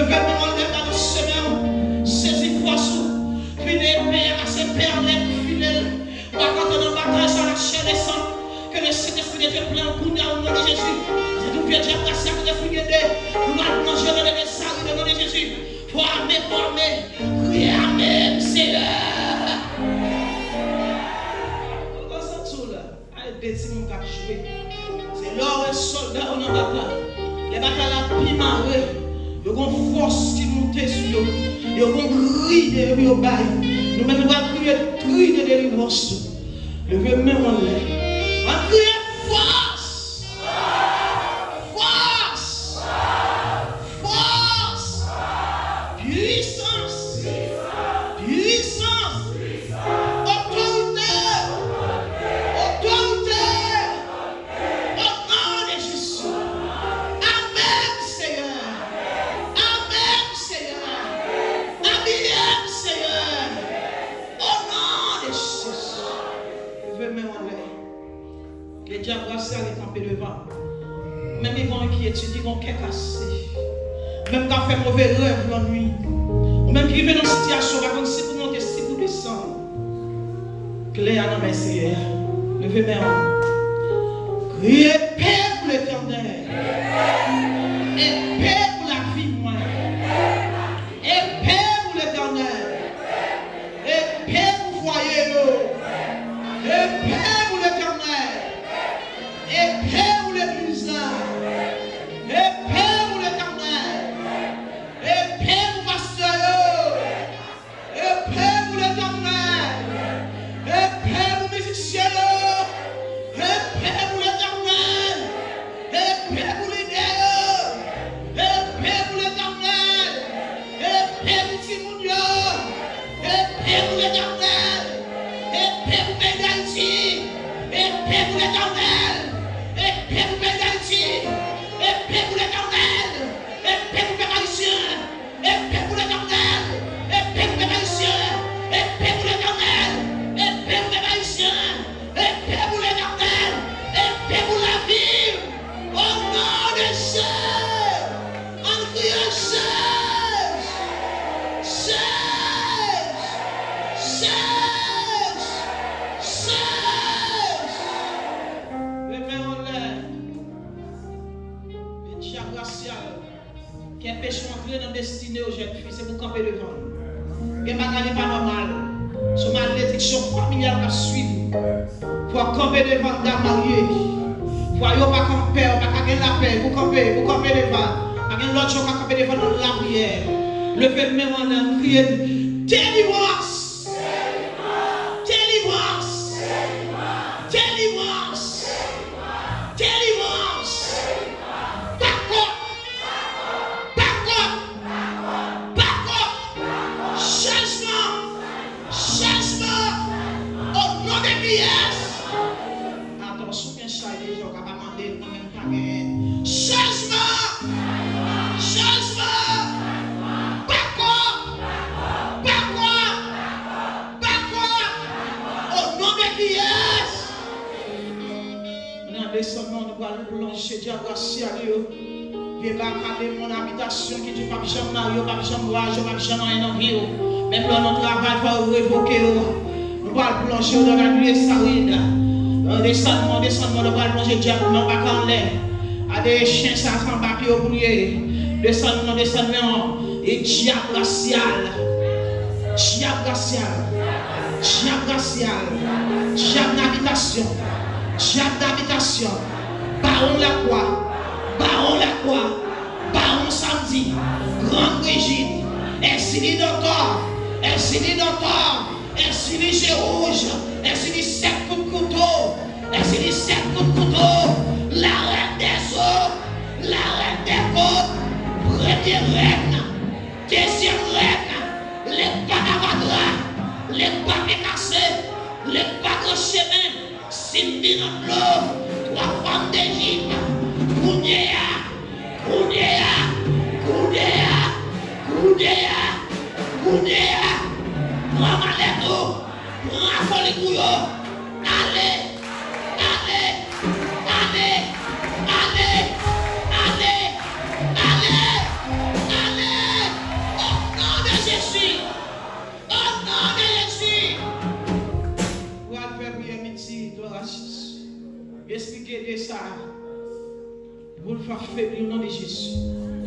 Levez même en l'air dans le semaine. Saisis force. Filez père à ses pères, les filets. Par contre, dans la bataille, sur la chair des sangs. Que le Saint-Esprit de Dieu plein au nom de Jésus. C'est tout Dieu, Dieu, grâce à vous de fouiller. Nous allons manger dans les messages au nom de Jésus. Pour armer. Criez Amen, Seigneur. C'est l'or et soldat on a bataille. Les batailles à pimaré. Ils ont force qui monte sur eux. Ils ont cri de l'eau. Nous-mêmes nous allons crier cri de délivrance. Levez même en l'air. On crie force. Force. Force. Puissance. Puissance. Autorité. Les diables raciales est campé devant. Même ils vont inquiéter, ils vont cassé. Même quand fait mauvais rêve la nuit. Ou même qui vivent dans une situation, si pour monter, si pour descendre. Claire dans mes Seigneur. Levez mes mains. Criez paix pour l'éternel. Et paix pour la vie, moi. Et paix pour l'éternel. Et paix pour foyer, nous. Et paix pour l'éternel. Et paix pour l'église là. Et paix pour l'éternel. Et paix pour pasteur. Et paix pour l'éternel. Et paix pour musicien. Et paix pour l'éternel. Et paix pour l'idée. Et paix pour l'éternel. Et paix pour Timounio. Et paix pour l'éternel. Et paix pour Bédaïti. Et paix pour l'éternel. Et paix pour Bédaïti. Et paix pour l'éternel. Et paix pour Bédaïtien. Et paix pour l'éternel. Et paix pour Bédaïtien. Et paix pour l'éternel. Et paix pour Bédaïtien. Et paix pour l'éternel. Et paix pour la vie. Au nom de Jésus. En criant Jésus. Jésus. Qui est péché entré dans la destinée aux jeunes filles, c'est pour camper devant nous. Il n'y a pas normal. Son malédiction familiale va suivre. Il faut camper devant la dame mariée. Il faut pas camper, pas gagner la paix. Vous camper devant. Pas gagner l'autre chose, camper devant la prière. Levez le même en l'air, criez délivrance. Délivrance. Délivrance. Délivrance. Attention, bien ça, les gens qui ont demandé quand même pas gagner. Changement! Changement! Au nom de qui est? Nous descendons, nous allons plonger, Dieu merci à Dieu. Viens pas caler mon habitation qui dit pas que j'aime Mario, pas que j'aime Rage, pas que j'aime rien en vie. Même là, notre travail va révoquer. Nous allons plonger dans la nuit saride. Descendons, nous allons plonger diablement pas en l'air. À des chiens, ça s'en bat puis au boulier. Descendons, et diable racial. Diable racial. Diable racial. Diable d'habitation. Diable d'habitation. Baron la croix. Baron la croix. Baron samedi. Grande Brigitte. Ainsi docteur. Ainsi docteur. Ainsi dit rouge. Ainsi dit 7 coups de couteau. Ainsi dit 7 coups de couteau. La reine des eaux. La reine des côtes. Première reine. Deuxième reine. Les panavadras. Les pas cassés. Les pas de chemin. Cindy dans l'eau. 3 femmes d'Égypte. Koudéa. Prends ma lettre. Prends les couilles. Allez. affaibli au nom de Jésus.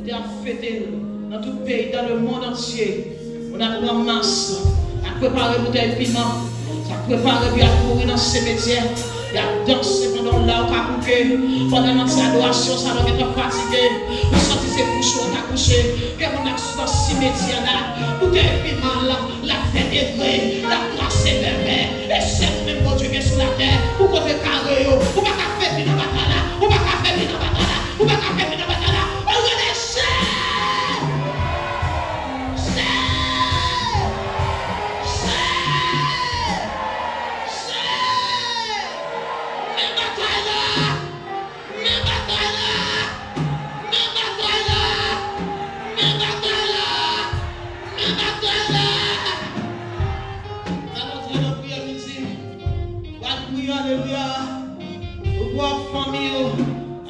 On a fêté dans tout pays, dans le monde entier. On a pris en masse, on a préparé bouteille piment, on a préparé puis à courir dans ce cimetière. Il y a dansé pendant là, on a couché. Pendant notre adoration, ça va être fatigué. On sentit ses couches, on a couché. Que mon action dans ce cimetière là, bouteille piment là, la fête est vraie, la grâce est bébé. Et c'est même bon Dieu qui est sur la terre. Pour qu'on fait carré, on va pas faire dans la bataille là, on va pas faire dans la bataille là, on va pas faire dans la bataille là. On va laisser.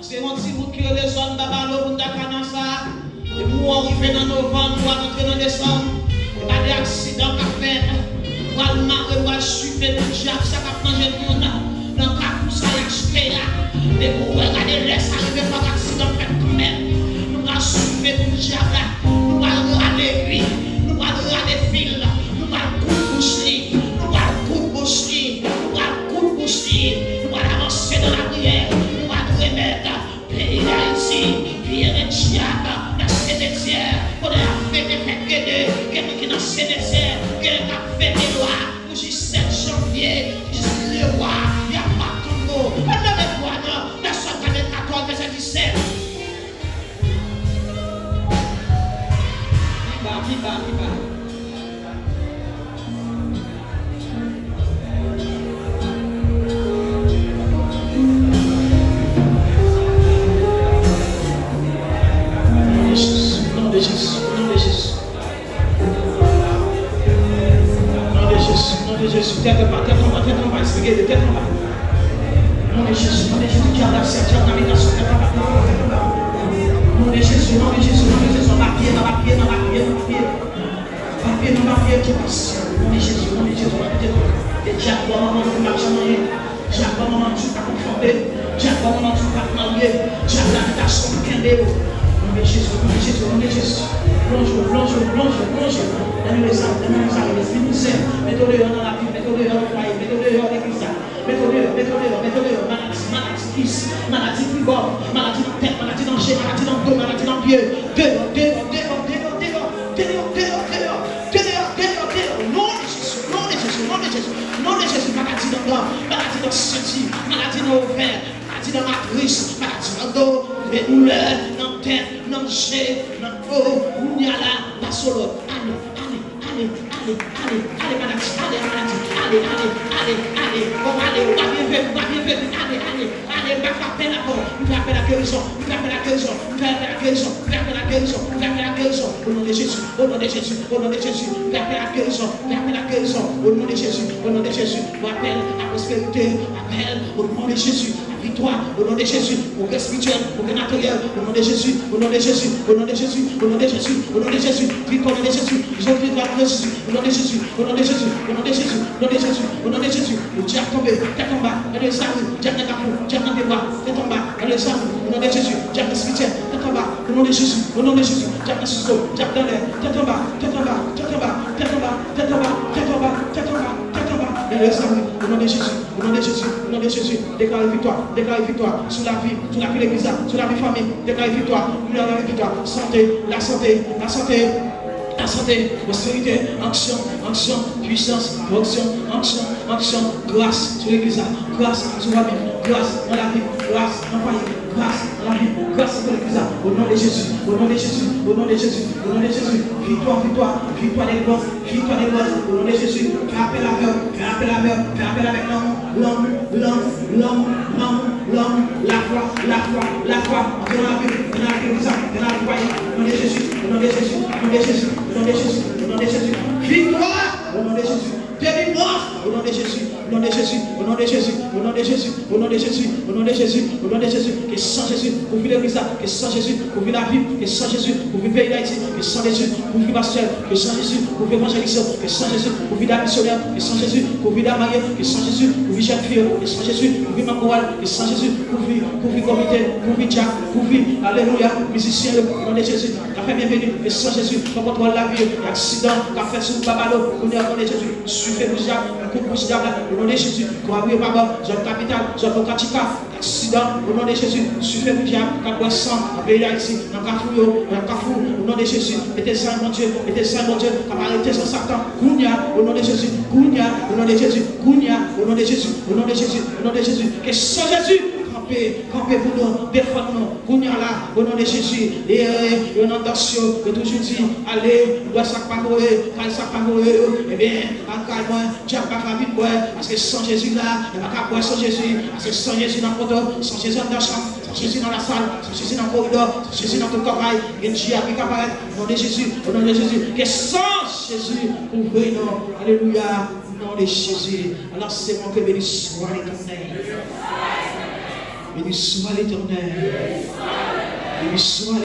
C'est mon petit bout qui est les zones d'Abalo, Bundakanasa. Et pour arriver dans novembre, pour rentrer dans décembre, il y a des accidents qui fait. Pour le marrer, pour le suivre, pour le diable, ça va manger le monde. Dans le cas où ça y acheté là, mais pour regarder laisse arriver par accident fait quand même. Nous allons suivre pour le diable, nous allons regarder lui, nous allons regarder fil, nous allons couper boucher, nous allons couper boucher, nous allons couper boucher, nous allons avancer dans la prière. Pays d'Haïti, Pierre et Diable, dans ces déserts, on a fait des fêtes qui dans ces déserts, qui a fait des lois, pour le 7 janvier, juste le roi, il n'y a pas tout le mot. On a des voix dans Sottane 14, verset 17. Viva. Jésus, tête en bas, expliquez, tête en bas. Nom de Jésus, qui a la serre, navigation, tête en bas. Nom de Jésus, on va pied, qui passe. Nom de Jésus, on va pied. Et Jacques, maman, tu marches en manger. Jacques, maman, tu vas conforter. Jacques, maman, tu vas manger. Jacques, l'habitation, qu'elle nom de Jésus. Plonge. Donne les armes, les finisseurs. Mettez-le dans la vie, mettez-le dans le foyer, mettez-le dans l'église. Mettez-le, maladie fibrome, maladie dans la tête, maladie dans le pied, maladie dans le dos, maladie dans le pied. Dehors. Nom de Jésus, maladie dans le corps, maladie dans le sentir, maladie dans le ovaire, maladie dans la matrice, maladie dans le dos, les douleurs, dans la tête, dans le jet, dans le haut, il y a là, la solo. Allez, maladie, allez, on va bien faire, allez, on va faire la porte, on va faire la guérison, au nom de Jésus, on va faire la guérison, au nom de Jésus, on appelle la prospérité, appelle au nom de Jésus, la victoire, au nom de Jésus, progrès spirituel, progrès matériel, au nom de Jésus, victoire, au nom de Jésus, au nom de Jésus, au nom de Jésus, au nom de Jésus, le diable tombé, tête en bas, dans les arbres, diable dans la capou, diable dans les bras, tête en bas, dans les arbres, au nom de Jésus, diable dans le cimetière, tête en bas, au nom de Jésus, diable dans le ciseau, diable dans l'air, tête en bas, dans les arbres, au nom de Jésus, déclarez victoire, sur la vie de l'église, sur la vie famille, déclarez victoire, la santé, prospérité, action, puissance, action, grâce sur l'église, grâce sur la vie, grâce dans la vie, grâce dans le foyer, grâce dans la vie, grâce sur l'église, au nom de Jésus, victoire des grosses, au nom de Jésus, fais appel avec l'homme, la foi, dans la vie, dans la foyer, au nom de Jésus, victoire, au nom de Jésus, délivrance, au nom de de Jésus, au nom de Jésus, au nom de Jésus, au nom de Jésus, au nom de Jésus, au nom de Jésus, au nom de Jésus, que sans Jésus, pour vivre l'église, que sans Jésus, pour vivre la vie, que sans Jésus, pour vivre le pays d'Haïti, que sans Jésus, pour vivre pasteur, que sans Jésus, pour vivre évangéliste, que sans Jésus, pour vivre la missionnaire, que sans Jésus, pour vivre la mariée, que sans Jésus, pour vivre jeune fille, que sans Jésus, pour vivre ma chorale, que sans Jésus, pour vivre comité, pour vivre Jack, pour vivre, alléluia, musicien, au nom de Jésus, la fait bienvenue, que sans Jésus, pour contrôler la vie, l'accident, qu'a fait sur le babalo, au nom de Jésus, suffit le diable, un coup de diable, au nom de Jésus, pour avoir papa, zone capitale, zone Katika, accident, au nom de Jésus, suffit le diable, qu'a fait sang, en pays d'Haïti, dans le Carrefour, au nom de Jésus, et tes saints, mon Dieu, et tes saints, mon Dieu, qu'a arrêté son Satan, Gounia, au nom de Jésus, Gounia, au nom de Jésus, Gounia, au nom de Jésus, au nom de Jésus, au nom de Jésus, que sans Jésus, campez pour nous, défendons-nous, Gounia là, au nom de Jésus, et au nom d'Action, que toujours dit, allez, doit ça pas courir, quand ça pas courir, eh bien, en calme, Dieu pas faire vite, parce que sans Jésus là, il n'y a pas qu'à sans Jésus, parce que sans Jésus dans le photo, sans Jésus dans la chambre, sans Jésus dans la salle, sans Jésus dans le corridor, sans Jésus dans tout le travail, et Dieu a pu apparaître, au nom de Jésus, au nom de Jésus, que sans Jésus, ouvrez nous, alléluia, au nom de Jésus. Alors c'est mon que béni soit l'Éternel. Béni soit l'Éternel. Béni soit